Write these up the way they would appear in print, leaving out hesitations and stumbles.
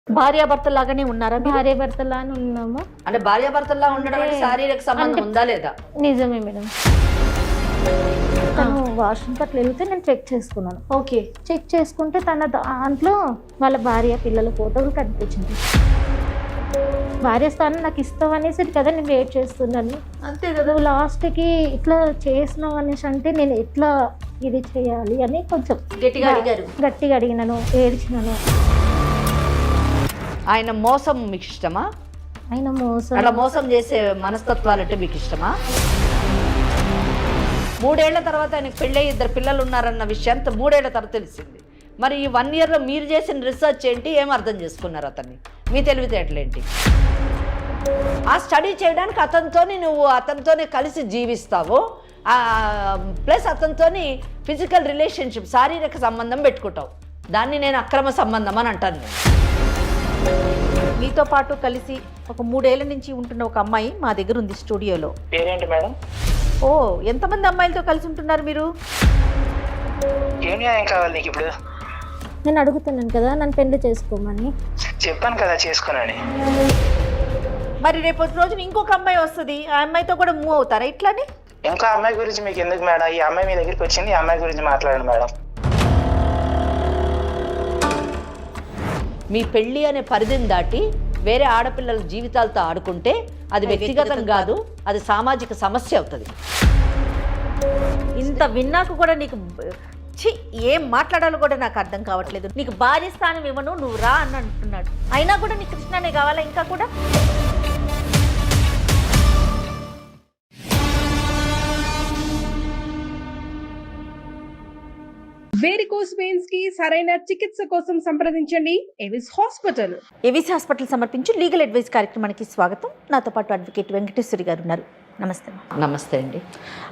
భార్యాభర్తలాగానే ఉన్నారా? భార్యాభర్తలానే ఉన్నాము. అంటే భార్యాభర్తలా ఉండడం అంటే శారీరక సంబంధం ఉందా లేదా? నిజమే మేడం. తను వాష్రూమ్ అట్లా వెళ్తే నేను చెక్ చేసుకున్నాను. ఓకే. చెక్ చేసుకుంటే తన దాంట్లో వాళ్ళ భార్య పిల్లల ఫోటోలు కనిపించింది. భార్య స్థానం నాకు ఇస్తావు అనేసి కదా నేను వెయిట్ చేస్తున్నాను. అంతే కదా. నువ్వు లాస్ట్కి ఇట్లా చేసినావు అనేసి అంటే నేను ఎట్లా ఇది చేయాలి అని కొంచెం గట్టిగా అడిగినాను, ఏడ్చినాను. ఆయన మోసం మీకు ఇష్టమా? ఆయన అలా మోసం చేసే మనస్తత్వాలంటే మీకు ఇష్టమా? 3 ఏళ్ల తర్వాత ఆయనకు పెళ్ళై 2 పిల్లలు ఉన్నారన్న విషయం 3 ఏళ్ల తర్వాత తెలిసింది. మరి ఈ 1 ఇయర్లో మీరు చేసిన రీసెర్చ్ ఏంటి? ఏం అర్థం చేసుకున్నారు అతన్ని? మీ తెలివితేటలేంటి? ఆ స్టడీ చేయడానికి నువ్వు అతనితోనే కలిసి జీవిస్తావు, ప్లస్ అతనితోని ఫిజికల్ రిలేషన్షిప్, శారీరక సంబంధం పెట్టుకుంటావు. దాన్ని నేను అక్రమ సంబంధం అని అంటాను. మీతో పాటు కలిసి ఒక 3 ఏళ్ల నుంచి ఉంటున్న ఒక అమ్మాయి మా దగ్గర ఉంది స్టూడియోలో. పేరేంటి మేడం? ఓ, ఎంతమంది అమ్మాయిలతో కలిసి ఉంటున్నారు మీరు? ఏం న్యాయం కావాలి నీకు ఇప్పుడు? నేను అడుగుతున్నాను కదా నన్ను పెళ్లి చేసుకోమని. చెప్పాను కదా చేసుకోనని. మరి రేపటి రోజున ఇంకొక అమ్మాయి వస్తుంది, ఆ అమ్మాయితో కూడా మూవ్ అవుతారా ఇట్లానే? ఇంకో అమ్మాయి గురించి మీకు ఎందుకు మేడం? ఈ అమ్మాయి మీ దగ్గరికి వచ్చింది, ఈ అమ్మాయి గురించి మాట్లాడండి మేడం. మీ పెళ్ళి అనే పరిధిని దాటి వేరే ఆడపిల్లల జీవితాలతో ఆడుకుంటే అది వ్యక్తిగతం కాదు, అది సామాజిక సమస్య అవుతుంది. ఇంత విన్నాక కూడా నీకు ఏం మాట్లాడాలో కూడా నాకు అర్థం కావట్లేదు. నీకు భార్య స్థానం ఇవ్వను, నువ్వు రా అని అంటున్నాడు. అయినా కూడా నీకు కృష్ణనే కావాలా ఇంకా కూడా? వేరికోస్ వెయిన్స్ కి సరైన చికిత్స కోసం సంప్రదించండి ఎవిస్ హాస్పిటల్. ఎవిస్ హాస్పిటల్ సమర్పించి లీగల్ అడ్వైస్ కార్యక్రమానికి స్వాగతం. నాతో పాటు అడ్వకేట్ వెంకటేశ్వరి గారు ఉన్నారు. నమస్తే. నమస్తే అండి.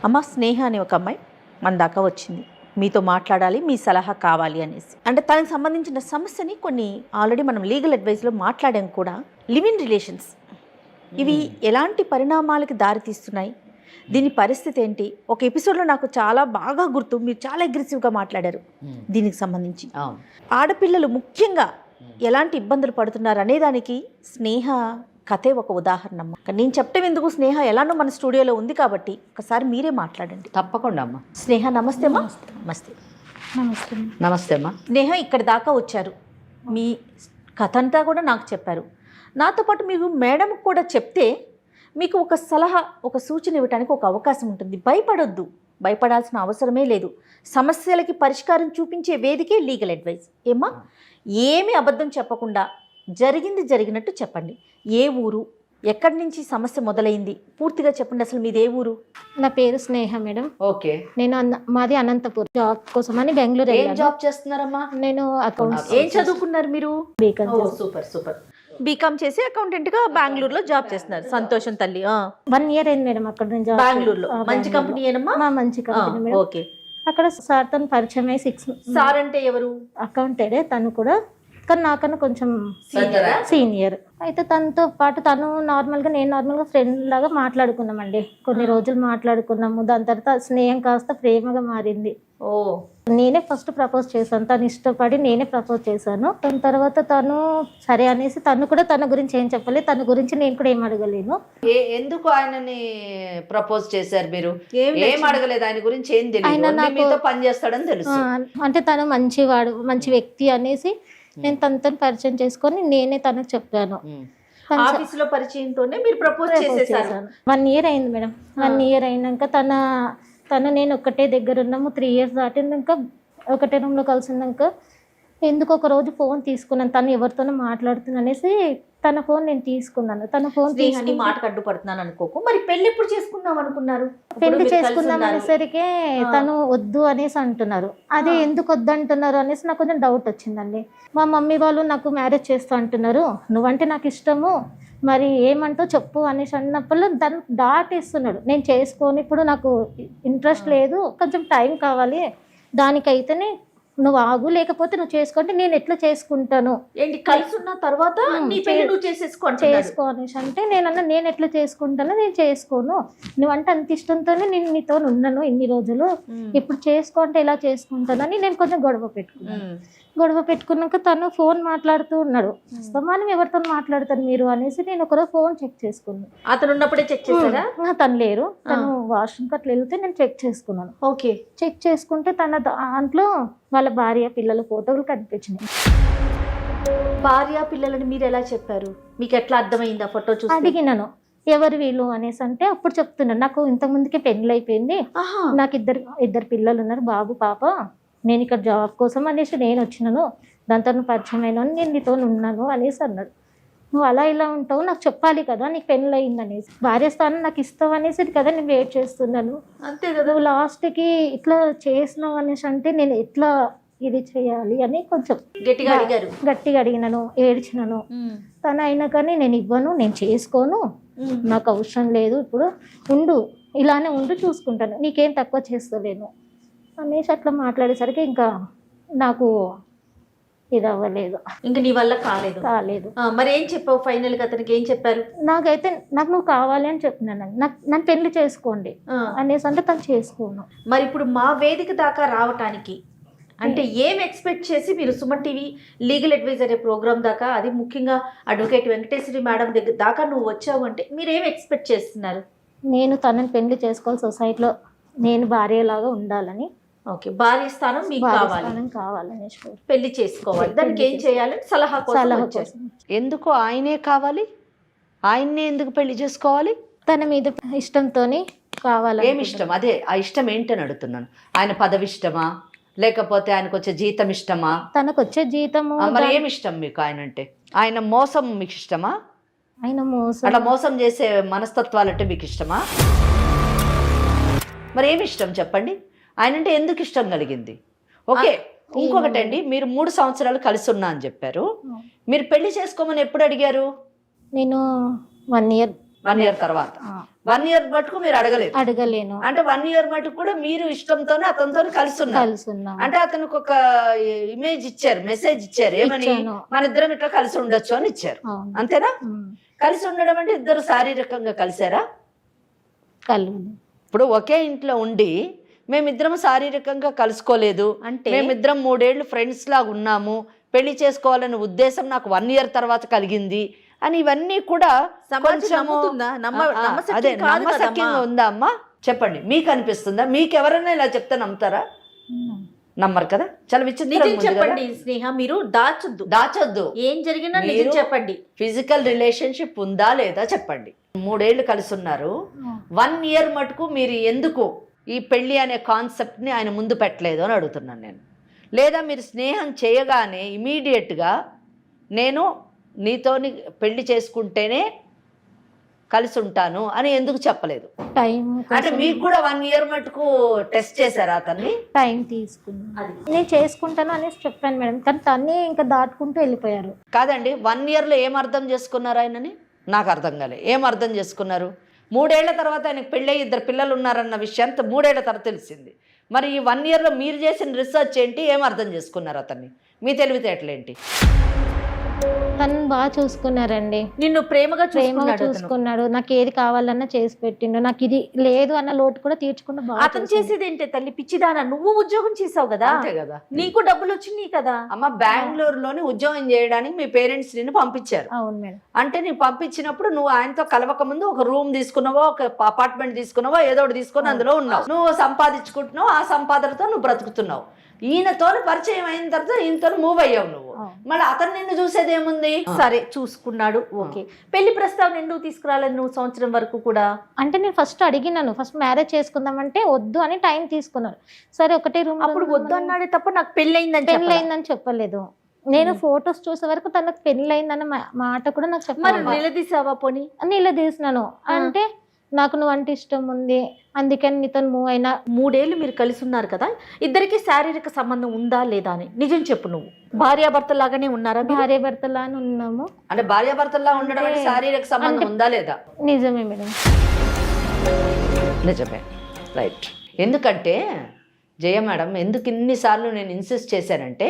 అమ్మ, స్నేహ అనే ఒక అమ్మాయి మన దాకా వచ్చింది, మీతో మాట్లాడాలి, మీ సలహా కావాలి అనేసి. అంటే తనకు సంబంధించిన సమస్యని కొన్ని ఆల్రెడీ మనం లీగల్ అడ్వైస్లో మాట్లాడాం కూడా. లివ్ ఇన్ రిలేషన్స్ ఇవి ఎలాంటి పరిణామాలకి దారితీస్తున్నాయి, దీని పరిస్థితి ఏంటి? ఒక ఎపిసోడ్లో నాకు చాలా బాగా గుర్తు, మీరు చాలా అగ్రెసివ్గా మాట్లాడారు దీనికి సంబంధించి. ఆడపిల్లలు ముఖ్యంగా ఎలాంటి ఇబ్బందులు పడుతున్నారు అనేదానికి స్నేహ కథే ఒక ఉదాహరణ అమ్మ. నేను చెప్పటం ఎందుకు, స్నేహ ఎలానో మన స్టూడియోలో ఉంది కాబట్టి ఒకసారి మీరే మాట్లాడండి. తప్పకుండా అమ్మ. స్నేహ నమస్తే అమ్మా. నమస్తే. నమస్తే. నమస్తే అమ్మా. స్నేహ ఇక్కడ దాకా వచ్చారు, మీ కథ అంతా కూడా నాకు చెప్పారు. నాతో పాటు మీరు మేడంకి కూడా చెప్తే మీకు ఒక సలహా, ఒక సూచన ఇవ్వడానికి ఒక అవకాశం ఉంటుంది. భయపడొద్దు, భయపడాల్సిన అవసరమే లేదు. సమస్యలకి పరిష్కారం చూపించే వేదికే లీగల్ అడ్వైస్. ఏమ్మా, ఏమీ అబద్ధం చెప్పకుండా జరిగింది జరిగినట్టు చెప్పండి. ఏ ఊరు, ఎక్కడి నుంచి సమస్య మొదలైంది, పూర్తిగా చెప్పండి. అసలు మీది ఏ ఊరు? నా పేరు స్నేహ మేడం. ఓకే. నేను మాది అనంతపూర్. జాబ్ కోసం అని బెంగళూరు. ఏం జాబ్ చేస్తున్నారమ్మా? నేను అకౌంట్స్. ఏం చదువుకున్నారు మీరు? బీకామ్. Super super. బీకామ్ చేసి అకౌంటెంట్గా బెంగళూరులో జాబ్ చేస్తున్నారు. సంతోషం తల్లి. 1 ఇయర్ అయింది మేడం అక్కడ నుంచి. బెంగళూరులో మంచి కంపెనీ ఏనమ్మా? మంచి కంపెనీ మేడం. ఓకే. అక్కడ సార్ తను పరిచయం అయ్యి 6 సార్ అంటే ఎవరు? అకౌంటెంటే తను కూడా, కానీ నాకన్నా కొంచెం సీనియర్. అయితే తనతో పాటు తను నార్మల్గా, నేను నార్మల్గా ఫ్రెండ్ లాగా మాట్లాడుకున్నామండి. కొన్ని రోజులు మాట్లాడుకున్నాము. దాని తర్వాత స్నేహం కాస్త ప్రేమగా మారింది. ఓ. నేనే ఫస్ట్ ప్రపోజ్ చేశాను, తను ఇష్టపడి నేనే ప్రపోజ్ చేశాను. దాని తర్వాత తను సరే అనేసి, తను కూడా తన గురించి ఏం చెప్పలేదు, తన గురించి నేను కూడా ఏం అడగలేను. ఎందుకు ఆయనని ప్రపోజ్ చేశారు మీరు? ఏం అడగలేదు ఆయన గురించి, ఏం తెలియదు, ఆయన నాతో పని చేస్తాడని తెలుసు. అంటే తను మంచివాడు, మంచి వ్యక్తి అనేసి నేను తనతో పరిచయం చేసుకొని నేనే తనకు చెప్పాను. ఆఫీసులో పరిచయంతోనే మీరు ప్రపోజ్ చేసేసారు. 1 ఇయర్ అయింది మేడం. 1 ఇయర్ అయినాక తను నేను ఒకటే దగ్గర ఉన్నాము. 3 ఇయర్స్ దాటినాక ఒకటే రూమ్లో కలిసినాక ఎందుకు ఒక రోజు ఫోన్ తీసుకున్నాను. తను ఎవరితోనో మాట్లాడుతున్నా అనేసి తన ఫోన్ నేను తీసుకున్నాను. తన ఫోన్ తీసుకుని మాటకు అడ్డుపడుతున్నాను అనుకోకు. మరి పెళ్లి ఎప్పుడు చేసుకుందాం అనుకున్నారు? పెళ్లి చేసుకుందాం అనేసరికి తను వద్దు అనేసి అంటున్నారు. అదే ఎందుకు వద్దు అంటున్నారు అనేసి నాకు కొంచెం డౌట్ వచ్చిందండి. మా మమ్మీ వాళ్ళు నాకు మ్యారేజ్ చేస్తూ అంటున్నారు, నువ్వంటే నాకు ఇష్టము, మరి ఏమంటో చెప్పు అనేసి అన్నప్పుడు దాన్ని దాటేస్తున్నాడు. నేను చేసుకొని ఇప్పుడు నాకు ఇంట్రెస్ట్ లేదు, కొంచెం టైం కావాలి, దానికైతేనే నువ్వు ఆగు, లేకపోతే నువ్వు చేసుకుంటే నేను ఎట్లా చేసుకుంటాను, ఏంటి కలిసి ఉన్న తర్వాత నీ పెళ్లి నువ్వు చేసుకో అనేసి అంటే నేనన్నా నేను ఎట్లా చేసుకుంటానో నేను చేసుకోను, నువ్వంటే అంత ఇష్టంతోనే నేను నీతో ఉన్నాను ఇన్ని రోజులు, ఇప్పుడు చేసుకో అంటే ఎలా చేసుకుంటానని నేను కొంచెం గొడవ పెట్టుకున్నాక తను ఫోన్ మాట్లాడుతూ ఉన్నాడు. అస్తమానం ఎవరితో మాట్లాడతారు మీరు అనేసి నేను ఒకరోజు ఫోన్ చెక్ చేసుకున్నాను. అతను ఉన్నప్పుడే చెక్ చేశారా? తను లేరు, తను వాష్రూమ్కి అట్లా వెళ్తే నేను చెక్ చేసుకున్నాను. ఓకే. చెక్ చేసుకుంటే తన దాంట్లో వాళ్ళ భార్య పిల్లల ఫోటోలు కనిపించినాయి. భార్య పిల్లలని మీరు ఎలా చెప్పారు? మీకు ఎట్లా అర్థమైంది ఆ ఫోటో చూసి? అడిగినాను ఎవరు వీళ్ళు అనేసి అంటే అప్పుడు చెప్తున్నాను, నాకు ఇంతకుముందుకే పెళ్లి అయిపోయింది, నాకు ఇద్దరు పిల్లలు ఉన్నారు, బాబు పాప, నేను ఇక్కడ జాబ్ కోసం అనేసి నేను వచ్చినాను, దాంతో పరిచయం అయినా నేను నీతో ఉన్నాను అనేసి అన్నాడు. నువ్వు అలా ఇలా ఉంటావు, నాకు చెప్పాలి కదా నీకు పెళ్ళి అయింది అనేసి, భార్య స్థానం నాకు ఇస్తావు అనేసి కదా నేను వెయిట్ చేస్తున్నాను, అంతే కదా. నువ్వు లాస్ట్కి ఇట్లా చేసినావు అనేసి అంటే నేను ఎట్లా ఇది చేయాలి అని కొంచెం గట్టిగా అడిగినాను, ఏడ్చినాను. తను అయినా కానీ నేను ఇవ్వను, నేను చేసుకోను, నాకు అవసరం లేదు, ఇప్పుడు ఉండు, ఇలానే ఉండు, చూసుకుంటాను, నీకేం తక్కువ చేస్తలేను అనేసి అట్లా మాట్లాడేసరికి ఇంకా నాకు ఇది అవ్వలేదు, ఇంకా నీ వల్ల కాలేదు. మరి ఏం చెప్పావు ఫైనల్ గా? అతనికి ఏం చెప్పారు? నాకు నువ్వు కావాలి అని చెప్తున్నాను, నన్ను పెళ్లి చేసుకోండి అనేసి అంటే తను చేసుకోను. మరి ఇప్పుడు మా వేదిక దాకా రావటానికి అంటే ఏం ఎక్స్పెక్ట్ చేసి మీరు Suman TV legal advisor programme దాకా, అది ముఖ్యంగా అడ్వకేట్ వెంకటేశ్వరి మేడం దగ్గర దాకా నువ్వు వచ్చావు అంటే మీరు ఏం ఎక్స్పెక్ట్ చేస్తున్నారు? నేను తనని పెళ్లి చేసుకోవాలి, సొసైటీలో నేను భార్యలాగా ఉండాలని. ఓకే, భార్య స్థానం మీకు కావాలని పెళ్లి చేసుకోవాలి, దానికి ఏం చేయాలి సలహా కోసం. ఎందుకు ఆయనే కావాలి? ఆయన్నే ఎందుకు పెళ్లి చేసుకోవాలి? తన మీద ఇష్టంతోని కావాలి. ఏమి ఇష్టం? అదే ఆ ఇష్టం ఏంటని అడుగుతున్నాను. ఆయన పదవి ఇష్టమా, లేకపోతే ఆయనకు వచ్చే జీతం ఇష్టమా? తనకు వచ్చే జీతము. మరి ఏమి ఇష్టం మీకు ఆయన అంటే? ఆయన మోసం మీకు ఇష్టమా? ఆయన అట్లా మోసం చేసే మనస్తత్వాలు అంటే మీకు ఇష్టమా? మరి ఏమి ఇష్టం చెప్పండి? ఆయన అంటే ఎందుకు ఇష్టం కలిగింది? ఓకే, ఇంకొకటండి, మీరు 3 సంవత్సరాలు కలిసి ఉన్నా అని చెప్పారు, మీరు పెళ్లి చేసుకోమని ఎప్పుడు అడిగారు? నేను 1 ఇయర్ తర్వాత 1 ఇయర్ మటుకు మీరు అడగలేను అంటే 1 ఇయర్ మటుకు కూడా మీరు ఇష్టంతోనే అతనితో కలిసి ఉన్నారు. అంటే అతనికి ఒక ఇమేజ్ ఇచ్చారు, మెసేజ్ ఇచ్చారు, ఏమని? మన ఇద్దరం ఇట్లా కలిసి ఉండొచ్చు అని ఇచ్చారు, అంతేనా? కలిసి ఉండడం అంటే ఇద్దరు శారీరకంగా కలిసారా? ఇప్పుడు ఒకే ఇంట్లో ఉండి మేమిద్దరం శారీరకంగా కలుసుకోలేదు అంటే, మేమిద్దరం 3 ఏళ్ళు ఫ్రెండ్స్ లాగా ఉన్నాము, పెళ్లి చేసుకోవాలనే ఉద్దేశం నాకు 1 ఇయర్ తర్వాత కలిగింది అని ఇవన్నీ కూడా అదే నమ్మశక్యంగా ఉందా అమ్మా? చెప్పండి, మీకు అనిపిస్తుందా? మీకు ఎవరైనా ఇలా చెప్తే నమ్ముతారా? నమ్మరు కదా. చాలా విచిత్రం. చెప్పండి స్నేహ, మీరు దాచొద్దు, ఏం జరిగినా నిజం చెప్పండి. ఫిజికల్ రిలేషన్షిప్ ఉందా లేదా చెప్పండి. 3 ఏళ్ళు కలిసి ఉన్నారు, 1 ఇయర్ మటుకు మీరు ఎందుకు ఈ పెళ్లి అనే కాన్సెప్ట్ని ఆయన ముందు పెట్టలేదు అని అడుగుతున్నాను నేను. లేదా మీరు స్నేహం చేయగానే ఇమీడియట్గా నేను నీతో పెళ్లి చేసుకుంటేనే కలిసి ఉంటాను అని ఎందుకు చెప్పలేదు? అంటే మీకు కూడా 1 ఇయర్ మటుకు టెస్ట్ చేశారా అతన్ని? టైం తీసుకున్నాను, నేను చేసుకుంటాను అనేసి చెప్పాను మేడం, కానీ తన్ని ఇంకా దాటుకుంటూ వెళ్ళిపోయారు. కాదండి, 1 ఇయర్లో ఏం అర్థం చేసుకున్నారు ఆయనని? నాకు అర్థం కాలే. ఏం అర్థం చేసుకున్నారు? 3 ఏళ్ల తర్వాత ఆయనకు పెళ్ళి 2 పిల్లలు ఉన్నారన్న విషయాన్ని 3 ఏళ్ల తర్వాత తెలిసింది. మరి ఈ 1 ఇయర్లో మీరు చేసిన రీసెర్చ్ ఏంటి? ఏం అర్థం చేసుకున్నారు అతన్ని? మీ తెలివితేటలేంటి? తను బాగా చూసుకున్నారండి, నిన్ను ప్రేమగా చూసుకున్నాడు, నాకు ఏది కావాలన్నా చేసి పెట్టిండు, నాకు ఇది లేదు అన్న లోటు కూడా తీర్చుకుంటూ బాగా. అతను చేసేది ఏంటి తల్లి? పిచ్చిదానా, నువ్వు ఉద్యోగం చేసావు కదా, అంతే కదా, నీకు డబ్బులు వచ్చినాయి కదా. అమ్మ, బెంగళూరులోని ఉద్యోగం చేయడానికి మీ పేరెంట్స్ నిన్ను పంపించారు. అవును మేడం. అంటే నేను పంపించినప్పుడు నువ్వు ఆయనతో కలవక ముందు ఒక రూమ్ తీసుకున్నావో, ఒక అపార్ట్మెంట్ తీసుకున్నావో, ఏదో ఒకటి తీసుకొని అందులో ఉన్నావు, నువ్వు సంపాదించుకుంటున్నావు, ఆ సంపాదనతో నువ్వు బ్రతుకుతున్నావు. ఈయనతో పరిచయం అయిన తర్వాత ఈయనతో మూవ్ అయ్యావు నువ్వు. మళ్ళీ అతను నిన్ను చూసేది ఏముంది? సరే చూసుకున్నాడు, ఓకే. పెళ్లి ప్రస్తావన ఎందుకు తీసుకురాలేదు నువ్వు సంవత్సరం వరకు కూడా? అంటే నేను ఫస్ట్ అడిగినాను, ఫస్ట్ మ్యారేజ్ చేసుకుందామంటే వద్దు అని టైం తీసుకున్నాను. సరే ఒకటే రూమ్. అప్పుడు వద్దు అన్నాడే తప్ప నాకు పెళ్ళయిందని చెప్పలేదు. నేను ఫొటోస్ చూసే వరకు తనకు పెళ్ళయిందన్న మాట కూడా నాకు చెప్పాను. నిలదీసావా? పోనీ నిలదీసినాను. అంటే నాకు నువ్వు అంటే ఇష్టం ఉంది, అందుకని నీతో మూవ్ అయినా. 3 ఏళ్ళు మీరు కలిసి ఉన్నారు కదా, ఇద్దరికి శారీరక సంబంధం ఉందా లేదా అని నిజం చెప్పు. నువ్వు భార్యాభర్తలాగానే ఉన్నారా? భార్యాభర్తలానే ఉన్నాము. అంటే భార్యాభర్తలా ఉండడం అంటే శారీరక సంబంధం ఉందా లేదా? నిజమే మేడం, నిజమే, రైట్. ఎందుకంటే జయ మేడం ఎందుకు ఇన్నిసార్లు నేను ఇన్సిస్ట్ చేశానంటే,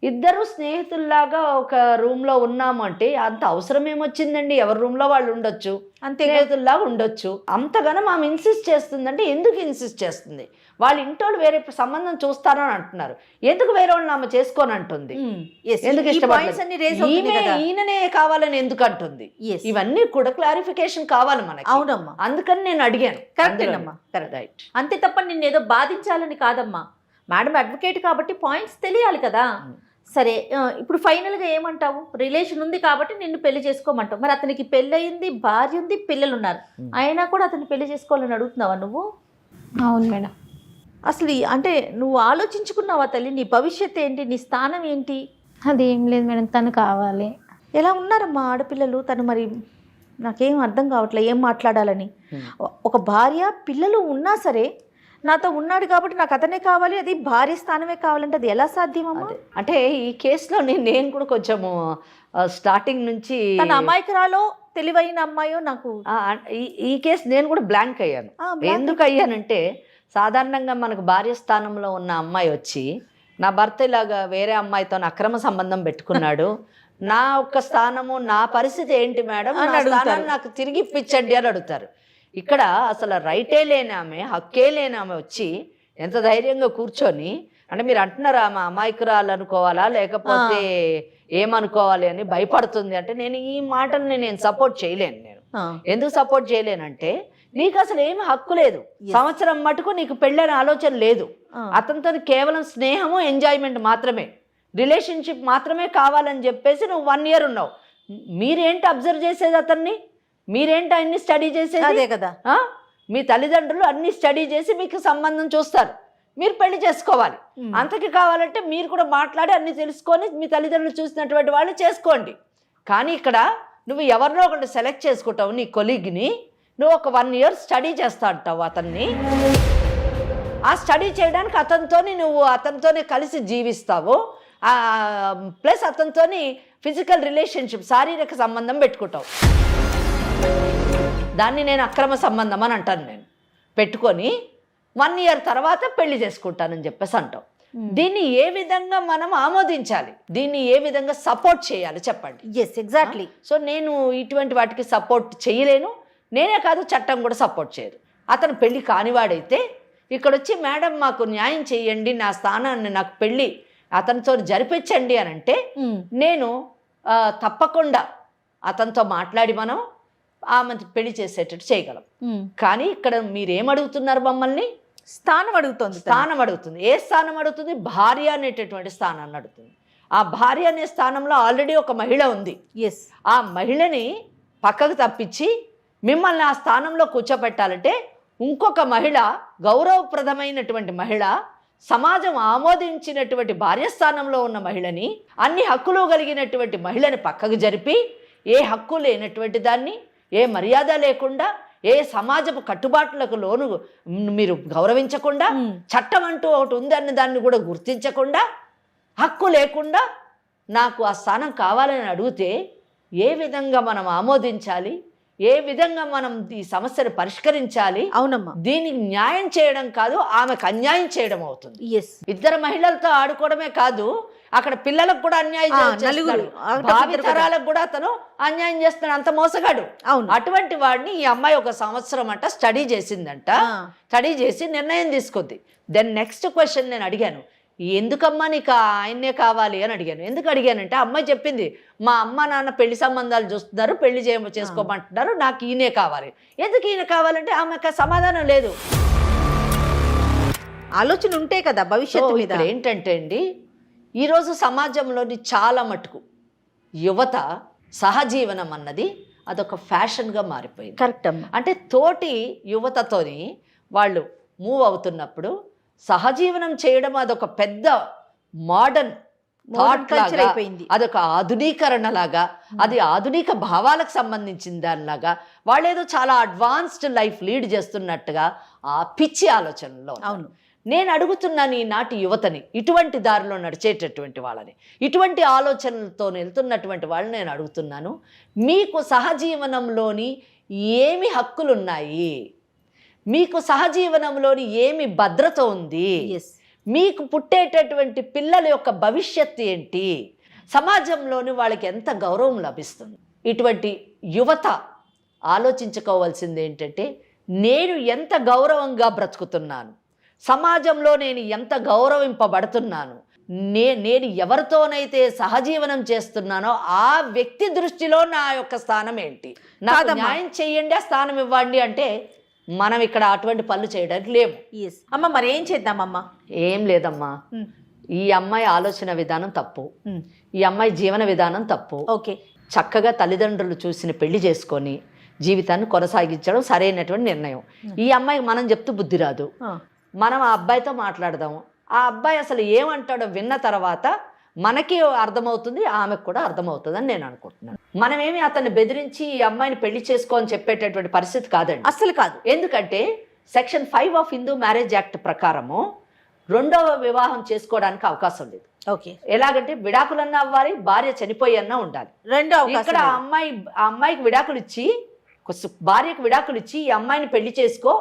ఇద్దరు స్నేహితుల్లాగా ఒక రూమ్లో ఉన్నాము అంటే అంత అవసరం ఏమొచ్చిందండి? ఎవరి రూమ్లో వాళ్ళు ఉండొచ్చు, అంతే స్నేహితుల్లాగా ఉండొచ్చు. అంతగానో ఆమె ఇన్సిస్ట్ చేస్తుందంటే ఎందుకు ఇన్సిస్ట్ చేస్తుంది? వాళ్ళ ఇంటోళ్ళు వేరే సంబంధం చూస్తారని అంటున్నారు, ఎందుకు వేరే వాళ్ళని ఆమె చేసుకోని అంటుంది? ఎందుకు ఇష్టపడలేదు? ఈయననే కావాలని ఎందుకు అంటుంది? ఇవన్నీ కూడా క్లారిఫికేషన్ కావాలి మనకి. అవునమ్మా, అందుకని నేను అడిగాను. కరెక్టేనమ్మా, కరెక్ట్. అంతే తప్ప నిన్ను ఏదో బాధించాలని కాదమ్మా. మేడం అడ్వకేట్ కాబట్టి పాయింట్స్ తెలియాలి కదా. సరే, ఇప్పుడు ఫైనల్గా ఏమంటావు? రిలేషన్ ఉంది కాబట్టి నిన్ను పెళ్లి చేసుకోమంటావు. మరి అతనికి పెళ్ళి అయింది, భార్య ఉంది, పిల్లలు ఉన్నారు, అయినా కూడా అతన్ని పెళ్లి చేసుకోవాలని అడుగుతున్నావా నువ్వు? అవును మేడం. అసలు అంటే నువ్వు ఆలోచించుకున్నావా తల్లి? నీ భవిష్యత్తు ఏంటి? నీ స్థానం ఏంటి? అది ఏం లేదు మేడం, తను కావాలి. ఎలా ఉన్నారమ్మా ఆడపిల్లలు? తను మరి నాకేం అర్థం కావట్లేదు ఏం మాట్లాడాలని. ఒక భార్య పిల్లలు ఉన్నా సరే నాతో ఉన్నాడు కాబట్టి నాకు అతనే కావాలి, అది భార్య స్థానమే కావాలంటే అది ఎలా సాధ్యమమ్మా? అంటే ఈ కేసులో నేను కూడా కొంచెము స్టార్టింగ్ నుంచి తన అమాయకురాలో తెలివైన అమ్మాయో నాకు ఈ కేసు నేను కూడా బ్లాంక్ అయ్యాను. ఎందుకు అయ్యానంటే, సాధారణంగా మనకు భార్య స్థానంలో ఉన్న అమ్మాయి వచ్చి నా భర్త ఇలాగా వేరే అమ్మాయితో అక్రమ సంబంధం పెట్టుకున్నాడు, నా ఒక్క స్థానము నా పరిస్థితి ఏంటి మేడం, నా స్థానాన్ని నాకు తిరిగి ఇప్పించండి అని అడుగుతారు. ఇక్కడ అసలు రైటే లేని ఆమె, హక్కే లేని ఆమె వచ్చి ఎంత ధైర్యంగా కూర్చొని, అంటే మీరు అంటున్నారా ఆమె అమాయకురాలు అనుకోవాలా లేకపోతే ఏమనుకోవాలి అని భయపడుతుంది అంటే, నేను ఈ మాటల్ని నేను సపోర్ట్ చేయలేను. నేను ఎందుకు సపోర్ట్ చేయలేనంటే, నీకు అసలు ఏమి హక్కు లేదు. సంవత్సరం మటుకు నీకు పెళ్ళైన ఆలోచన లేదు. అతనితో కేవలం స్నేహము, ఎంజాయ్మెంట్ మాత్రమే, రిలేషన్షిప్ మాత్రమే కావాలని చెప్పేసి నువ్వు 1 year ఉన్నావు. మీరేంటి అబ్జర్వ్ చేసేది అతన్ని? మీరేంటి అన్ని స్టడీ చేసేది? అదే కదా. మీ తల్లిదండ్రులు అన్ని స్టడీ చేసి మీకు సంబంధం చూస్తారు, మీరు పెళ్లి చేసుకోవాలి. అంతకి కావాలంటే మీరు కూడా మాట్లాడి అన్ని తెలుసుకొని మీ తల్లిదండ్రులు చూసినటువంటి వాళ్ళు చేసుకోండి. కానీ ఇక్కడ నువ్వు ఎవరినో ఒకటి సెలెక్ట్ చేసుకుంటావు, నీ కొలీగ్ని. నువ్వు ఒక 1 year స్టడీ చేస్తా అంటావు అతన్ని. ఆ స్టడీ చేయడానికి అతనితోనే కలిసి జీవిస్తావు, ప్లస్ అతనితోని ఫిజికల్ రిలేషన్షిప్, శారీరక సంబంధం పెట్టుకుంటావు. దాన్ని నేను అక్రమ సంబంధం అని అంటాను. నేను పెట్టుకొని 1 year తర్వాత పెళ్లి చేసుకుంటానని చెప్పేసి అంటావు. దీన్ని ఏ విధంగా మనం ఆమోదించాలి? దీన్ని ఏ విధంగా సపోర్ట్ చేయాలి చెప్పండి? Yes, exactly. సో నేను ఇటువంటి వాటికి సపోర్ట్ చేయలేను. నేనే కాదు, చట్టం కూడా సపోర్ట్ చేయదు. అతను పెళ్లి కానివాడైతే ఇక్కడ వచ్చి మేడం మాకు న్యాయం చేయండి, నా స్థానాన్ని నాకు పెళ్ళి అతనితో జరిపించండి అని అంటే, నేను తప్పకుండా అతనితో మాట్లాడి మనం ఆమె పెళ్లి చేసేటట్టు చేయగలం. కానీ ఇక్కడ మీరేమడుగుతున్నారు? మమ్మల్ని స్థానం అడుగుతుంది. స్థానం అడుగుతుంది. ఏ స్థానం అడుగుతుంది? భార్య అనేటటువంటి స్థానాన్ని అడుగుతుంది. ఆ భార్య అనే స్థానంలో ఆల్రెడీ ఒక మహిళ ఉంది. ఎస్. ఆ మహిళని పక్కకు తప్పించి మిమ్మల్ని ఆ స్థానంలో కూర్చోపెట్టాలంటే ఇంకొక మహిళ, గౌరవప్రదమైనటువంటి మహిళ, సమాజం ఆమోదించినటువంటి భార్య స్థానంలో ఉన్న మహిళని, అన్ని హక్కులు కలిగినటువంటి మహిళని పక్కకు జరిపి, ఏ హక్కు లేనటువంటి దాన్ని, ఏ మర్యాద లేకుండా, ఏ సమాజపు కట్టుబాట్లకు లోను మీరు గౌరవించకుండా, చట్టం అంటూ ఒకటి ఉందన్న దాన్ని కూడా గుర్తించకుండా, హక్కు లేకుండా నాకు ఆ స్థానం కావాలని అడిగితే ఏ విధంగా మనం ఆమోదించాలి? ఏ విధంగా మనం ఈ సమస్యను పరిష్కరించాలి? అవునమ్మా, దీనికి న్యాయం చేయడం కాదు, ఆమెకు అన్యాయం చేయడం అవుతుంది. ఎస్. ఇద్దరు మహిళలతో ఆడుకోవడమే కాదు, అక్కడ పిల్లలకు కూడా అన్యాయం చేస్తాడు, భావి తరాలకు కూడా అతను అన్యాయం చేస్తాడు. అంత మోసగాడు. అవును. అటువంటి వాడిని ఈ అమ్మాయి 1 సంవత్సరం అంట స్టడీ చేసిందంట. స్టడీ చేసి నిర్ణయం తీసుకుంది. దెన్ నెక్స్ట్ క్వశ్చన్ నేను అడిగాను, ఎందుకమ్మా నీకు ఆయన్నే కావాలి అని అడిగాను. ఎందుకు అడిగానంటే, అమ్మాయి చెప్పింది, మా అమ్మ నాన్న పెళ్లి సంబంధాలు చూస్తున్నారు, పెళ్లి చేసుకోమంటున్నారు, నాకు ఈయనే కావాలి. ఎందుకు ఈయన కావాలంటే ఆమెకు సమాధానం లేదు. ఆలోచన ఉంటే కదా భవిష్యత్తు మీద. ఏంటంటే అండి, ఈరోజు సమాజంలోని చాలా మటుకు యువత సహజీవనం అన్నది అదొక ఫ్యాషన్గా మారిపోయింది. కరెక్ట్ అమ్మా. అంటే తోటి యువతతోని వాళ్ళు మూవ్ అవుతున్నప్పుడు సహజీవనం చేయడం అదొక పెద్ద మోడర్న్ థాట్ లాగా అయిపోయింది. అదొక ఆధునీకరణ లాగా, అది ఆధునిక భావాలకు సంబంధించిన దానిలాగా, వాళ్ళు ఏదో చాలా అడ్వాన్స్డ్ లైఫ్ లీడ్ చేస్తున్నట్టుగా ఆ పిచ్చి ఆలోచనలో. అవును. నేను అడుగుతున్నాను ఈనాటి యువతని, ఇటువంటి దారిలో నడిచేటటువంటి వాళ్ళని, ఇటువంటి ఆలోచనలతో వెళ్తున్నటువంటి వాళ్ళని నేను అడుగుతున్నాను, మీకు సహజీవనంలోని ఏమి హక్కులున్నాయి? మీకు సహజీవనంలోని ఏమి భద్రత ఉంది? మీకు పుట్టేటటువంటి పిల్లల యొక్క భవిష్యత్తు ఏంటి, సమాజంలోని వాళ్ళకి ఎంత గౌరవం లభిస్తుంది. ఇటువంటి యువత ఆలోచించుకోవాల్సింది ఏంటంటే, నేను ఎంత గౌరవంగా బ్రతుకుతున్నాను, సమాజంలో నేను ఎంత గౌరవింపబడుతున్నాను, నేను ఎవరితోనైతే సహజీవనం చేస్తున్నానో ఆ వ్యక్తి దృష్టిలో నా యొక్క స్థానం ఏంటి, నాకు న్యాయం చేయండి, ఆ స్థానం ఇవ్వండి అంటే మనం ఇక్కడ అటువంటి పనులు చేయడానికి లేము. ఎస్ అమ్మ, మరి ఏం చేద్దామమ్మా? ఏం లేదమ్మా, ఈ అమ్మాయి ఆలోచన విధానం తప్పు, ఈ అమ్మాయి జీవన విధానం తప్పు. ఓకే, చక్కగా తల్లిదండ్రులు చూసిన పెళ్లి చేసుకొని జీవితాన్ని కొనసాగించడం సరైనటువంటి నిర్ణయం. ఈ అమ్మాయికి మనం చెప్తూ బుద్ధి రాదు, మనం ఆ అబ్బాయితో మాట్లాడదాము. ఆ అబ్బాయి అసలు ఏమంటాడో విన్న తర్వాత మనకి అర్థమవుతుంది, ఆమెకు కూడా అర్థమవుతుంది అని నేను అనుకుంటున్నాను. మనమేమి అతన్ని బెదిరించి ఈ అమ్మాయిని పెళ్లి చేసుకో అని చెప్పేటటువంటి పరిస్థితి కాదండి, అస్సలు కాదు. ఎందుకంటే section 5 of Hindu marriage act ప్రకారము రెండవ వివాహం చేసుకోవడానికి అవకాశం లేదు. ఓకే, ఎలాగంటే విడాకులన్నా అవ్వాలి, భార్య చనిపోయి అన్నా ఉండాలి. రెండో ఇక్కడ ఆ అమ్మాయికి విడాకులు ఇచ్చి, భార్యకు విడాకులు ఇచ్చి ఈ అమ్మాయిని పెళ్లి చేసుకో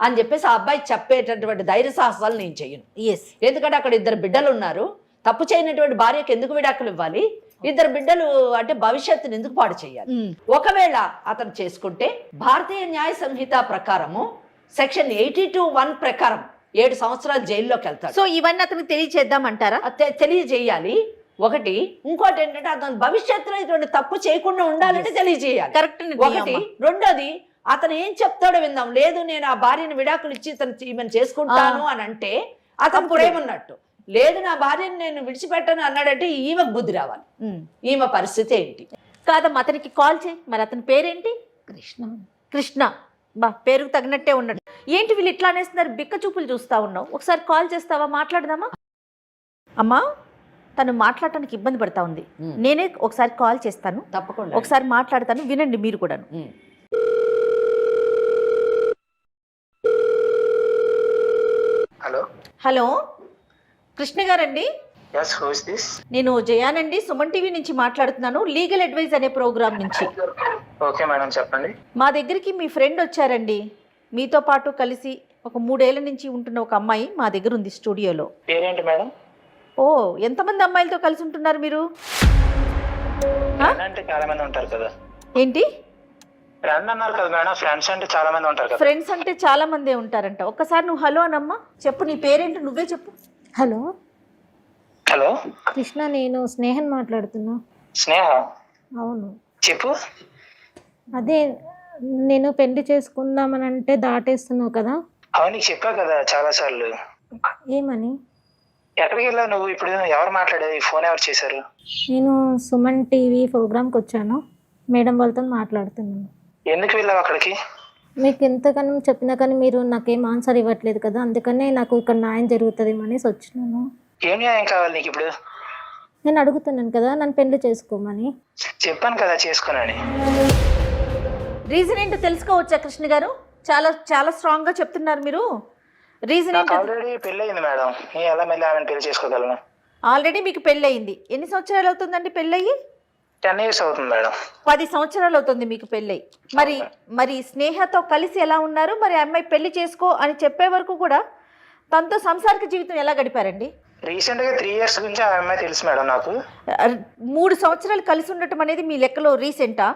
అని చెప్పేసి ఆ అబ్బాయి చెప్పేటటువంటి ధైర్య సాహసాలు నేను చెయ్యను. ఎస్, ఎందుకంటే అక్కడ 2 బిడ్డలు ఉన్నారు, తప్పు చేయనటువంటి భార్యకు ఎందుకు విడాకులు ఇవ్వాలి, 2 బిడ్డలు అంటే భవిష్యత్తుని ఎందుకు పాడు చేయాలి. ఒకవేళ అతను చేసుకుంటే భారతీయ న్యాయ సంహిత ప్రకారము సెక్షన్ 82(1) ప్రకారం 7 సంవత్సరాలు జైల్లోకి వెళ్తాడు. సో ఇవన్నీ అతనికి తెలియచేద్దామంటారా? తెలియజేయాలి. ఒకటి, ఇంకోటి ఏంటంటే అతను భవిష్యత్తులో ఇటువంటి తప్పు చేయకుండా ఉండాలంటే తెలియజేయాలి. కరెక్ట్. ఒకటి. రెండోది, అతను ఏం చెప్తాడో విందాం. లేదు నేను ఆ భార్యను విడాకులు ఇచ్చి ఈమెను చేసుకుంటాను అని అంటే అతను ప్రేమ ఉన్నట్టు. లేదు నా భార్యను నేను విడిచిపెట్టాను అన్నాడంటే ఈమెకు బుద్ధి రావాలి. ఈమె పరిస్థితి ఏంటి? కాదమ్మా, అతనికి కాల్ చేయి. మరి అతని పేరేంటి? కృష్ణ. కృష్ణ. బా, పేరుకు తగినట్టే ఉన్నాడు. ఏంటి వీళ్ళు ఇట్లా అనేస్తున్నారు, బిక్క చూపులు చూస్తా ఉన్నావు. ఒకసారి కాల్ చేస్తావా, మాట్లాడదామా? అమ్మా, తను మాట్లాడటానికి ఇబ్బంది పడతా ఉంది. నేనే ఒకసారి కాల్ చేస్తాను, తప్పకుండా ఒకసారి మాట్లాడతాను, వినండి మీరు కూడాను. హలో హలో, కృష్ణ గారండి? yes who is this? నేను జయానండి, సుమన్ టీవీ నుంచి మాట్లాడుతున్నాను, లీగల్ అడ్వైజ్ అనే ప్రోగ్రామ్ నుంచి. ఓకే మేడం, చెప్పండి. మా దగ్గరికి మీ ఫ్రెండ్ వచ్చారండి, మీతో పాటు కలిసి ఒక 3 ఏళ్ల నుంచి ఉంటున్న ఒక అమ్మాయి మా దగ్గర ఉంది స్టూడియోలో. పేరేంటి మేడం? ఓ, ఎంతమంది అమ్మాయిలతో కలిసి ఉంటున్నారు మీరు? అంటే చాలా మంది ఉంటారు కదా. ఏంటి ఫ్రెండ్ అన్నారు కదా మేడం, ఫ్రెండ్స్ అంటే చాలా మంది ఉంటారు కదా. ఫ్రెండ్స్ అంటే చాలా మందే ఉంటారంట. ఒక్కసారి నువ్వు హలో అనమ్మా, చెప్పు నీ పేరేంటి, నువ్వే చెప్పు. హలో హలో కృష్ణ, నేను స్నేహన్ మాట్లాడుతున్నా. స్నేహ? అవును, చెప్పు. అదే నేను పెళ్లి చేసుకుందామని అంటే దాటేస్తున్నావు కదా. అవును, నీకు చెప్పా కదా చాలా సార్లు. ఏమని? ఎక్కడికి వెళ్ళావు నువ్వు? ఇప్పుడు ఎవరు మాట్లాడేది? ఫోన్ ఎవరు చేశారు? నేను సుమన్ టీవీ ప్రోగ్రామ్కి వచ్చాను, మేడం వాళ్ళతో మాట్లాడుతున్నాను. ఎందుకు వెళ్ళావు అక్కడికి? మీకు ఎంతగానో చెప్పినా కానీ మీరు నాకేం ఆన్సర్ ఇవ్వట్లేదు కదా, అందుకనే నాకు ఇక్కడ న్యాయం జరుగుతుంది అనేసి వచ్చినాను. ఏం న్యాయం కావాలి నీకు ఇప్పుడు? నేను అడుగుతున్నాను కదా, నన్ను పెళ్లి చేసుకోమని. చెప్పాను కదా చేసుకోనని. రీజన్ ఏంటో తెలుసుకోవచ్చా కృష్ణ గారు? చాలా చాలా స్ట్రాంగ్ గా చెప్తున్నారు మీరు. రీజన్ నాకు ఏంటో? ఆల్రెడీ పెళ్ళి అయింది మేడం, నేను ఎలా మళ్ళీ ఆమెను పెళ్లి చేసుకోగలను? ఆల్రెడీ మీకు పెళ్ళి అయింది. ఎన్ని సంవత్సరాలు అవుతుందండి పెళ్ళయ్యి? 10 years అవుతుంది మేడం. 10 సంవత్సరాలు అవుతుంది మీకు పెళ్ళై. మరి స్నేహతో కలిసి ఎలా ఉన్నారు? మరి అమ్మాయి పెళ్లి చేసుకో అని చెప్పే వరకు కూడా తనతో సంసారిక జీవితం ఎలా గడిపారండి? రీసెంట్ గా 3 years గురించి ఆ అమ్మాయి తెలుసు మేడం నాకు. 3 సంవత్సరాలు కలిసి ఉండటం అనేది మీ లెక్కలో రీసెంటా?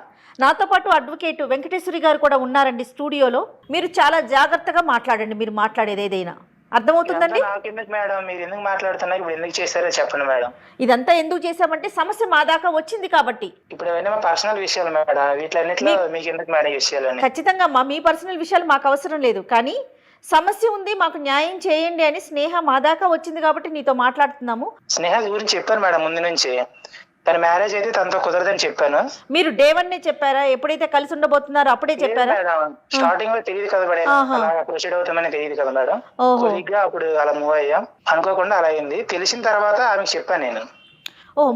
నాతో పాటు అడ్వకేట్ వెంకటేశ్వరి గారు కూడా ఉన్నారండి స్టూడియోలో. మీరు చాలా జాగ్రత్తగా మాట్లాడండి, మీరు మాట్లాడేది ఏదైనా అర్థమవుతుందండి. నాకెందుకు మేడం, మీరు ఎందుకు మాట్లాడుతున్నారు? ఇప్పుడు ఎందుకు చేశారో చెప్పండి మేడం. ఇదంతా ఎందుకు చేశామంటే సమస్య మా దాకా వచ్చింది కాబట్టి. ఇప్పుడు అవన్నీ మా పర్సనల్ విషయాలు మేడం, వీటిలన్నిట్లో మీకు ఎందుకు మేడం ఈ విషయాలని? ఖచ్చితంగా మీ పర్సనల్ విషయాలు మాకు అవసరం లేదు, కానీ సమస్య ఉంది, మాకు న్యాయం చేయండి అని స్నేహ మా దాకా వచ్చింది కాబట్టి నీతో మాట్లాడుతున్నాము. స్నేహ గురించి చెప్పాను మేడం ముందు నుంచి. తన మ్యారేజ్ అయితే తనతో కుదరదని చెప్పాను. మీరు డే 1 చెప్పారా? ఎప్పుడైతే కలిసి ఉండబోతున్నారో అప్పుడే చెప్పారా? స్టార్టింగ్ లో తెలియదు కదా మేడం, అలా ప్రొసీడ్ అవుతామని తెలియదు కదా మేడం. కొద్దిగా అప్పుడు అలా మూవ్ అయ్యాం, అనుకోకుండా అలా అయింది. తెలిసిన తర్వాత ఆమెకు చెప్పాను నేను.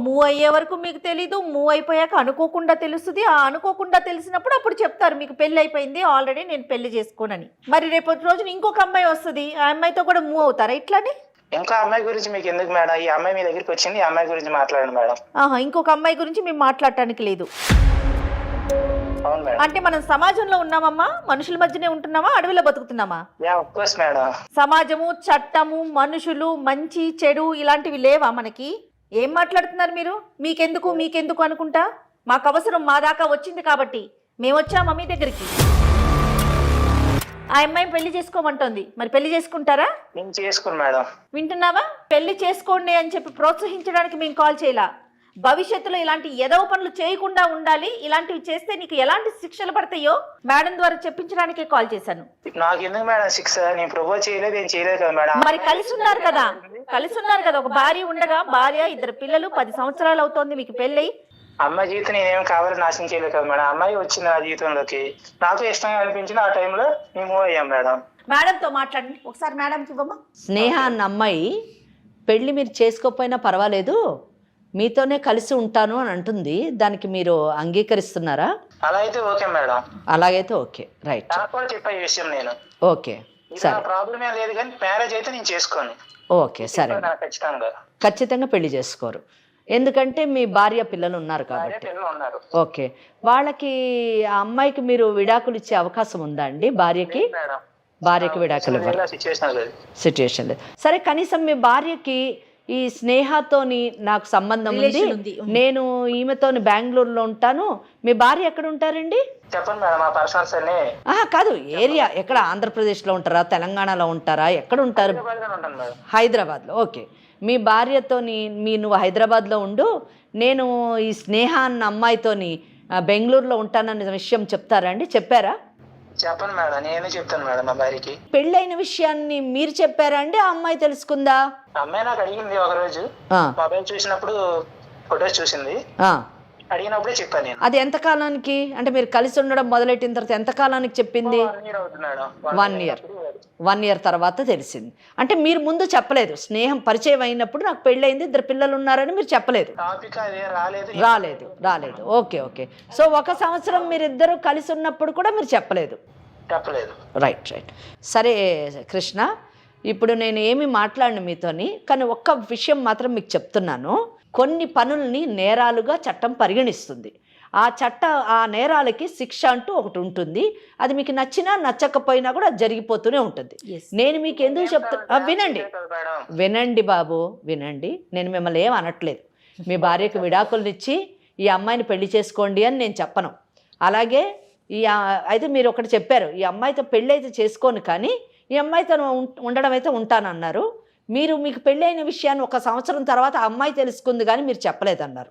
మూవ్ అయ్యే వరకు మీకు తెలీదు, మూవ్ అయిపోయాక అనుకోకుండా తెలుస్తుంది. ఆ అనుకోకుండా తెలిసినప్పుడు అప్పుడు చెప్తారు మీకు పెళ్లి అయిపోయింది ఆల్రెడీ, నేను పెళ్లి చేసుకోనని. మరి రేపటి రోజున ఇంకొక అమ్మాయి వస్తుంది, ఆ అమ్మాయితో కూడా మూవ్ అవుతారా ఇట్లానే? ఇంకా అమ్మాయి గురించి మీకు ఎందుకు మేడం? ఈ అమ్మాయి మీ దగ్గరికి వచ్చింది, ఈ అమ్మాయి గురించి మాట్లాడండి మేడం. ఇంకొక అమ్మాయి గురించి మేము మాట్లాడటానికి లేదు. అవును మేడం. అంటే మనం సమాజంలో ఉన్నామమ్మా, మనుషుల మధ్యనే ఉంటున్నామా, అడవిలో బతుకుతున్నామా? Yeah of course madam. సమాజము, చట్టము, మనుషులు, మంచి చెడు ఇలాంటివి లేవా మనకి? ఏం మాట్లాడుతున్నారు మీరు? మీకెందుకు అనుకుంటా, మాకు అవసరం మా దాకా వచ్చింది కాబట్టి మేము వచ్చామా మీ దగ్గరికి. ఆ అమ్మాయి పెళ్లి చేసుకోమంటోంది, మరి పెళ్లి చేసుకుంటారా? నేను చేసుకోను మేడం. వింటున్నావా? పెళ్లి చేసుకోండి అని చెప్పి ప్రోత్సహించడానికి మేము కాల్ చేయాల. భవిష్యత్తులో ఇలాంటి ఎదవ పనులు చేయకుండా ఉండాలి, ఇలాంటివి చేస్తే నీకు ఎలాంటి శిక్షలు పడతాయో మేడం ద్వారా చెప్పించడానికే కాల్ చేశాను. నాకు ఎందుకు మేడం శిక్ష? నేను ప్రపోజ్ చేయలేదు, ఏం చేయలేదు కదా మేడం. మరి కలిసి ఉన్నారు కదా, ఒక భార్య ఉండగా, భార్య, 2 పిల్లలు, 10 సంవత్సరాలు అవుతోంది మీకు పెళ్ళై. అమ్మాయి జీవితం నేనేం కావాలని నాశనం చేయలేదు కదా మేడం. అమ్మాయి వచ్చింది నా జీవితంలోకి, నాకు ఇష్టంగా అనిపించింది. ఆ టైంలో మేము మూవ్ అయ్యాం మేడం. మేడంతో మాట్లాడండి ఒకసారి, మేడంకి ఇవ్వమ్మా. స్నేహ అన్న అమ్మాయి పెళ్ళి మీరు చేసుకోకపోయినా పర్వాలేదు, మీతోనే కలిసి ఉంటాను అని అంటుంది. దానికి మీరు అంగీకరిస్తున్నారా? అలా అయితే ఓకే మేడం. అలాగైతే ఓకే, రైట్. నాకు కూడా చెప్పా ఈ విషయం నేను. ఓకే సరే, ప్రాబ్లం ఏం లేదు, కానీ మ్యారేజ్ అయితే నేను చేసుకోను. ఓకే సరే, ఖచ్చితంగా ఖచ్చితంగా పెళ్లి చేసుకోరు, ఎందుకంటే మీ భార్య పిల్లలు ఉన్నారు కాబట్టి. పిల్లలు ఉన్నారు. ఓకే, వాళ్ళకి ఆ అమ్మాయికి మీరు విడాకులు ఇచ్చే అవకాశం ఉందా అండి? భార్యకి విడాకులు సిచ్యుయేషన్ లేదు. సరే, కనీసం మీ భార్యకి ఈ స్నేహతోని నాకు సంబంధం ఉంది, నేను ఈమెతోని బెంగళూరులో ఉంటాను, మీ భార్య ఎక్కడ ఉంటారండి? చెప్పండి మేడం, మా పర్సనల్స్ అన్ని. కాదు, ఏరియా ఎక్కడ? ఆంధ్రప్రదేశ్లో ఉంటారా, తెలంగాణలో ఉంటారా, ఎక్కడ ఉంటారు? హైదరాబాద్లో. ఓకే, మీ భార్యతోని నువ్వు హైదరాబాద్లో ఉండు, నేను ఈ స్నేహ అన్న అమ్మాయితోని బెంగళూరులో ఉంటానన్న విషయం చెప్తారా అండి? చెప్పారా? చెప్పండి మేడం, నేను చెప్తాను మేడం మా భార్యకి. పెళ్ళైన విషయాన్ని మీరు చెప్పారా అండి, ఆ అమ్మాయి తెలుసుకుందా? అమ్మాయి నాకు అడిగింది ఒక రోజు, మొబైల్ చూసినప్పుడు ఫొటోస్ చూసింది, అడిగినప్పుడే చెప్పాను నేను. అది ఎంత కాలానికి, అంటే మీరు కలిసి ఉండడం మొదలెట్టిన తర్వాత ఎంత కాలానికి చెప్పింది? 1 year తర్వాత తెలిసింది. అంటే మీరు ముందు చెప్పలేదు, స్నేహం పరిచయం అయినప్పుడు నాకు పెళ్ళయింది, 2 పిల్లలు ఉన్నారని మీరు చెప్పలేదు? రాలేదు. ఓకే. సో 1 సంవత్సరం మీరిద్దరూ కలిసి ఉన్నప్పుడు కూడా మీరు చెప్పలేదు? రైట్. సరే కృష్ణ, ఇప్పుడు నేను ఏమి మాట్లాడను మీతోని, కానీ ఒక్క విషయం మాత్రం మీకు చెప్తున్నాను. కొన్ని పనుల్ని నేరాలుగా చట్టం పరిగణిస్తుంది. ఆ నేరాలకి శిక్ష అంటూ ఒకటి ఉంటుంది. అది మీకు నచ్చినా నచ్చకపోయినా కూడా జరిగిపోతూనే ఉంటుంది. నేను మీకు ఎందుకు చెప్తున్నా, వినండి బాబు, వినండి. నేను మిమ్మల్ని ఏం అనట్లేదు. మీ భార్యకు విడాకులనిచ్చి ఈ అమ్మాయిని పెళ్లి చేసుకోండి అని నేను చెప్పను. అలాగే అయితే మీరు ఒకటి చెప్పారు, ఈ అమ్మాయితో పెళ్ళి అయితే చేసుకోను, కానీ ఈ అమ్మాయితో ఉండడం అయితే ఉంటానన్నారు. మీకు పెళ్ళి అయిన విషయాన్ని 1 సంవత్సరం తర్వాత ఆ అమ్మాయి తెలుసుకుంది, కానీ మీరు చెప్పలేదన్నారు.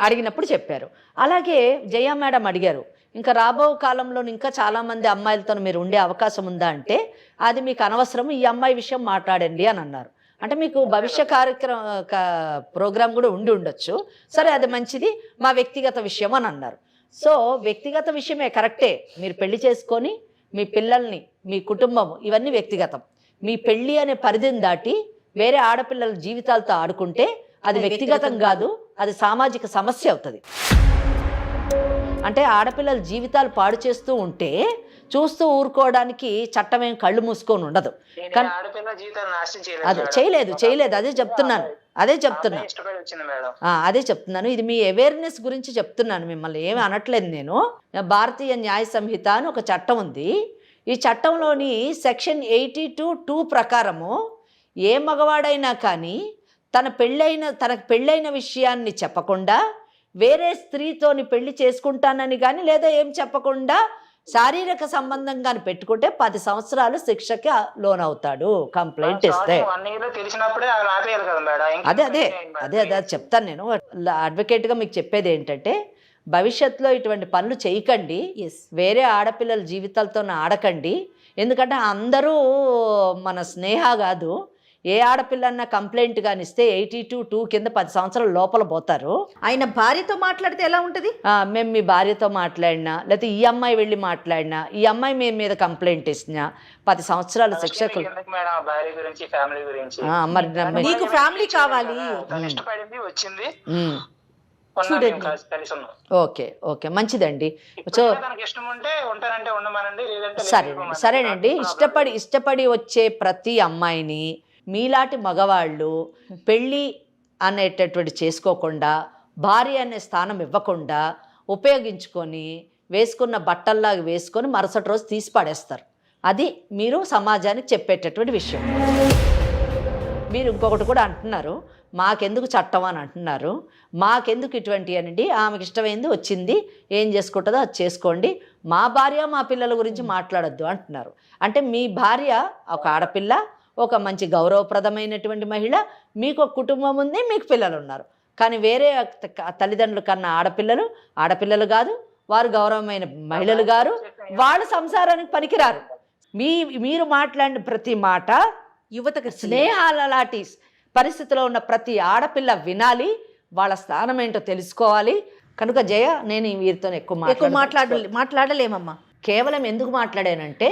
అడిగినప్పుడు చెప్పారు. అలాగే జయ మేడం అడిగారు, ఇంకా రాబో కాలంలో ఇంకా చాలామంది అమ్మాయిలతో మీరు ఉండే అవకాశం ఉందా అంటే, అది మీకు అనవసరం, ఈ అమ్మాయి విషయం మాట్లాడండి అని అన్నారు. అంటే మీకు భవిష్య ప్రోగ్రాం కూడా ఉండొచ్చు. సరే, అది మంచిది, మా వ్యక్తిగత విషయం అని అన్నారు. సో వ్యక్తిగత విషయమే కరెక్టే, మీరు పెళ్లి చేసుకొని మీ పిల్లల్ని, మీ కుటుంబం, ఇవన్నీ వ్యక్తిగతం. మీ పెళ్ళి అనే పరిధిని దాటి వేరే ఆడపిల్లల జీవితాలతో ఆడుకుంటే అది వ్యక్తిగతం కాదు, అది సామాజిక సమస్య అవుతుంది. అంటే ఆడపిల్లల జీవితాలు పాడు చేస్తూ ఉంటే చూస్తూ ఊరుకోవడానికి చట్టం ఏం కళ్ళు మూసుకొని ఉండదు. కానీ అదే చేయలేదు, అదే చెప్తున్నాను. ఇది మీ అవేర్నెస్ గురించి చెప్తున్నాను, మిమ్మల్ని ఏమి అనట్లేదు నేను. భారతీయ న్యాయ సంహిత అని ఒక చట్టం ఉంది. ఈ చట్టంలోని సెక్షన్ 82(2) ప్రకారము ఏ మగవాడైనా కానీ తనకు పెళ్ళైన విషయాన్ని చెప్పకుండా వేరే స్త్రీతోని పెళ్లి చేసుకుంటానని కానీ, లేదా ఏం చెప్పకుండా శారీరక సంబంధం కానీ పెట్టుకుంటే 10 సంవత్సరాలు శిక్షకి లోనవుతాడు, కంప్లైంట్ ఇస్తే. అదే చెప్తాను నేను. అడ్వకేట్గా మీకు చెప్పేది ఏంటంటే, భవిష్యత్తులో ఇటువంటి పనులు చేయకండి, వేరే ఆడపిల్లల జీవితాలతో ఆడకండి. ఎందుకంటే అందరూ మన స్నేహ కాదు, ఏ ఆడపిల్లన్నా కంప్లైంట్ కానీ ఇస్తే 82(2) కింద 10 సంవత్సరాల లోపల పోతారు. ఆయన భార్యతో మాట్లాడితే ఎలా ఉంటుంది? మేము మీ భార్యతో మాట్లాడినా, లేకపోతే ఈ అమ్మాయి వెళ్ళి మాట్లాడినా, ఈ అమ్మాయి మీ మీద కంప్లైంట్ ఇచ్చినా 10 సంవత్సరాల శిక్షకు. మరి నీకు ఫ్యామిలీ కావాలి, ఓకే మంచిదండి. సరేనండి. ఇష్టపడి వచ్చే ప్రతి అమ్మాయిని మీలాంటి మగవాళ్ళు పెళ్ళి అనేటటువంటి చేసుకోకుండా, భార్య అనే స్థానం ఇవ్వకుండా ఉపయోగించుకొని వేసుకున్న బట్టల్లాగా వేసుకొని మరుసటి రోజు తీసి పడేస్తారు. అది మీరు సమాజానికి చెప్పేటటువంటి విషయం. మీరు ఇంకొకటి కూడా అంటున్నారు, మాకెందుకు చట్టం అని అంటున్నారు. మాకెందుకు ఇటువంటి అనండి, ఆమెకి ఇష్టమైంది వచ్చింది, ఏం చేసుకుంటుందో అది చేసుకోండి, మా భార్య మా పిల్లల గురించి మాట్లాడొద్దు అంటున్నారు. అంటే మీ భార్య ఒక ఆడపిల్ల, ఒక మంచి గౌరవప్రదమైనటువంటి మహిళ, మీకు ఒక కుటుంబం ఉంది, మీకు పిల్లలు ఉన్నారు. కానీ వేరే తల్లిదండ్రుల కన్నా ఆడపిల్లలు కాదు, వారు గౌరవమైన మహిళలు గారు, వాళ్ళ సంసారానికి పనికిరారు. మీరు మాట్లాడిన ప్రతి మాట యువతకు స్నేహాల లాంటి పరిస్థితిలో ఉన్న ప్రతి ఆడపిల్ల వినాలి, వాళ్ళ స్థానం ఏంటో తెలుసుకోవాలి. కనుక జయ, నేను వీరితో ఎక్కువ మాట్లాడలేమమ్మా. కేవలం ఎందుకు మాట్లాడానంటే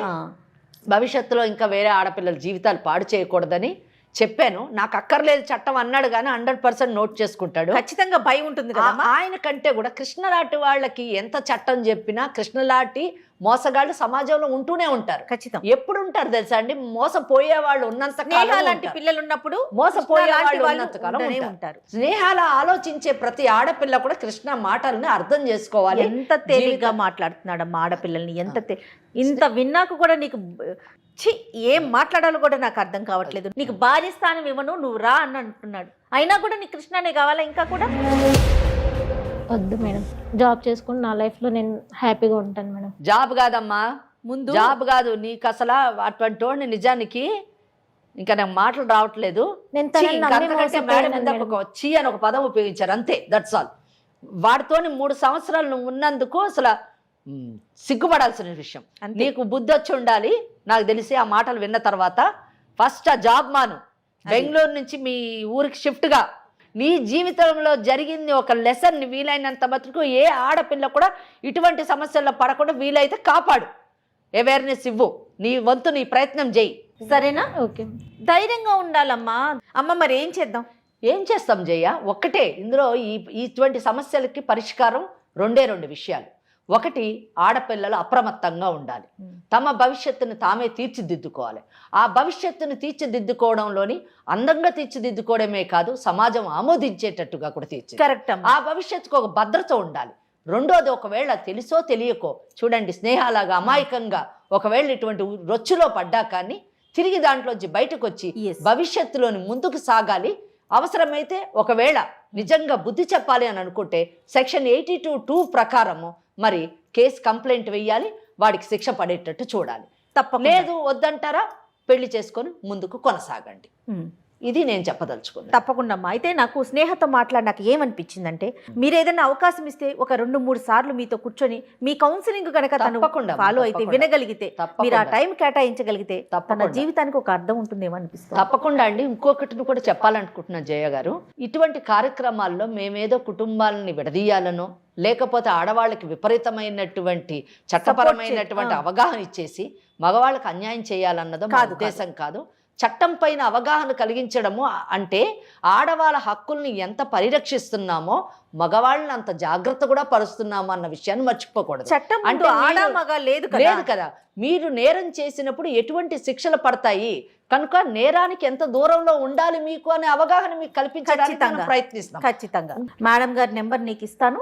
భవిష్యత్తులో ఇంకా వేరే ఆడపిల్లల జీవితాలు పాడు చేయకూడదని చెప్పాను. నాకు అక్కర్లేదు చట్టం అన్నాడు కానీ 100% నోట్ చేసుకుంటాడు. ఖచ్చితంగా భయం ఉంటుంది కదా. ఆయన కంటే కూడా కృష్ణలాంటి వాళ్ళకి ఎంత చట్టం చెప్పినా కృష్ణలాంటి మోసగాళ్ళు సమాజంలో ఉంటూనే ఉంటారు. ఖచ్చితంగా ఎప్పుడు ఉంటారు తెలుసా అండి? మోసపోయే వాళ్ళు ఉన్నంత లాంటి పిల్లలు ఉన్నప్పుడు మోసపోయే వాళ్ళు ఉన్నంత కాలం ఉంటారు. స్నేహాల ఆలోచించే ప్రతి ఆడపిల్ల కూడా కృష్ణ మాటల్ని అర్థం చేసుకోవాలి. ఎంత తేలిగ్గా మాట్లాడుతున్నాడమ్మా ఆడపిల్లల్ని, ఇంత విన్నాక కూడా నీకు ఏం మాట్లాడాలో కూడా నాకు అర్థం కావట్లేదు. నీకు భార్య స్థానం ఇవ్వను, నువ్వు రా అని అంటున్నాడు. అయినా కూడా నీకు కృష్ణనే కావాలా? ఇంకా కూడా వద్దు మేడం, జాబ్ చేసుకుని నా లైఫ్లో నేను హ్యాపీగా ఉంటాను మేడం. జాబ్ కాదమ్మా, ముందు జాబ్ కాదు నీకు అసలు. అటువంటి వాడిని నిజానికి ఇంకా నాకు మాటలు రావట్లేదు. చీ అని ఒక పదం ఉపయోగించారు అంతే, దట్స్ ఆల్. వాడితోని 3 సంవత్సరాలు నువ్వు ఉన్నందుకు అసలు సిగ్గుపడాల్సిన విషయం. నీకు బుద్ధి వచ్చి ఉండాలి. నాకు తెలిసి ఆ మాటలు విన్న తర్వాత ఫస్ట్ ఆ జాబ్ మాను, బెంగళూరు నుంచి మీ ఊరికి షిఫ్ట్గా నీ జీవితంలో జరిగింది ఒక లెసన్. వీలైనంత మటుకు ఏ ఆడపిల్ల కూడా ఇటువంటి సమస్యల్లో పడకుండా వీలైతే కాపాడు, అవేర్నెస్ ఇవ్వు, నీ వంతు నీ ప్రయత్నం చేయి. సరేనా? ఓకే, ధైర్యంగా ఉండాలమ్మా. అమ్మ మరి ఏం చేద్దాం? ఏం చేస్తాం జయ? ఒక్కటే ఇందులో ఇటువంటి సమస్యలకి పరిష్కారం 2 విషయాలు. ఒకటి, ఆడపిల్లలు అప్రమత్తంగా ఉండాలి, తమ భవిష్యత్తును తామే తీర్చిదిద్దుకోవాలి. ఆ భవిష్యత్తును తీర్చిదిద్దుకోవడంలోని అందంగా తీర్చిదిద్దుకోవడమే కాదు, సమాజం ఆమోదించేటట్టుగా కూడా కరెక్ట్. ఆ భవిష్యత్తుకు ఒక భద్రత ఉండాలి. రెండోది, ఒకవేళ తెలుసో తెలియకో చూడండి, స్నేహాలాగా అమాయకంగా ఒకవేళ ఇటువంటి రొచ్చులో పడ్డా కానీ తిరిగి దాంట్లోంచి బయటకు వచ్చి భవిష్యత్తులోని ముందుకు సాగాలి. అవసరమైతే ఒకవేళ నిజంగా బుద్ధి చెప్పాలి అని అనుకుంటే సెక్షన్ 82(2) ప్రకారము మరి కేసు కంప్లైంట్ వెయ్యాలి, వాడికి శిక్ష పడేటట్టు చూడాలి. లేదు వద్దంటారా, పెళ్లి చేసుకొని ముందుకు కొనసాగండి. ఇది నేను చెప్పదలుచుకున్నాను. తప్పకుండా అమ్మా. అయితే నాకు స్నేహతో నాకు ఏమనిపించిందంటే, మీరు ఏదైనా అవకాశం ఇస్తే ఒక 2-3 సార్లు మీతో కూర్చొని మీ కౌన్సిలింగ్ కనుక ఫాలో అయితే, వినగలిగితే, మీరు ఆ టైం కేటాయించగలిగితే తన జీవితానికి ఒక అర్థం ఉంటుందేమో అనిపిస్తుంది. తప్పకుండా అండి. ఇంకొకటిని కూడా చెప్పాలనుకుంటున్నాను జయ గారు. ఇటువంటి కార్యక్రమాల్లో మేమేదో కుటుంబాలని విడదీయాలనో లేకపోతే ఆడవాళ్ళకి విపరీతమైనటువంటి చట్టపరమైనటువంటి అవగాహన ఇచ్చేసి మగవాళ్ళకి అన్యాయం చేయాలన్నదో మా ఉద్దేశం కాదు. చట్టం పైన అవగాహన కలిగించడము అంటే ఆడవాళ్ళ హక్కుల్ని ఎంత పరిరక్షిస్తున్నామో మగవాళ్ళని అంత జాగ్రత్త కూడా పరుస్తున్నాము అన్న విషయాన్ని మర్చిపోకూడదు. చట్టం అంటే లేదు కదా. మీరు నేరం చేసినప్పుడు ఎటువంటి శిక్షలు పడతాయి కనుక నేరానికి ఎంత దూరంలో ఉండాలి మీకు అనే అవగాహన మీకు కల్పించడానికి ప్రయత్నిస్తాం. ఖచ్చితంగా. మేడం గారి నెంబర్ నీకు ఇస్తాను,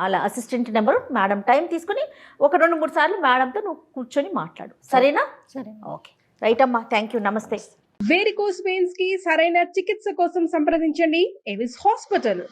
అలా అసిస్టెంట్ నెంబరు. మేడం టైం తీసుకుని ఒక 2-3 సార్లు మేడంతో నువ్వు కూర్చొని మాట్లాడు. సరేనా? సరే. ఓకే, రైట్ అమ్మా. Thank you. నమస్తే. వేరికోస్ వెయిన్స్ కి సరైన చికిత్స కోసం సంప్రదించండి ఎవిస్ హాస్పిటల్.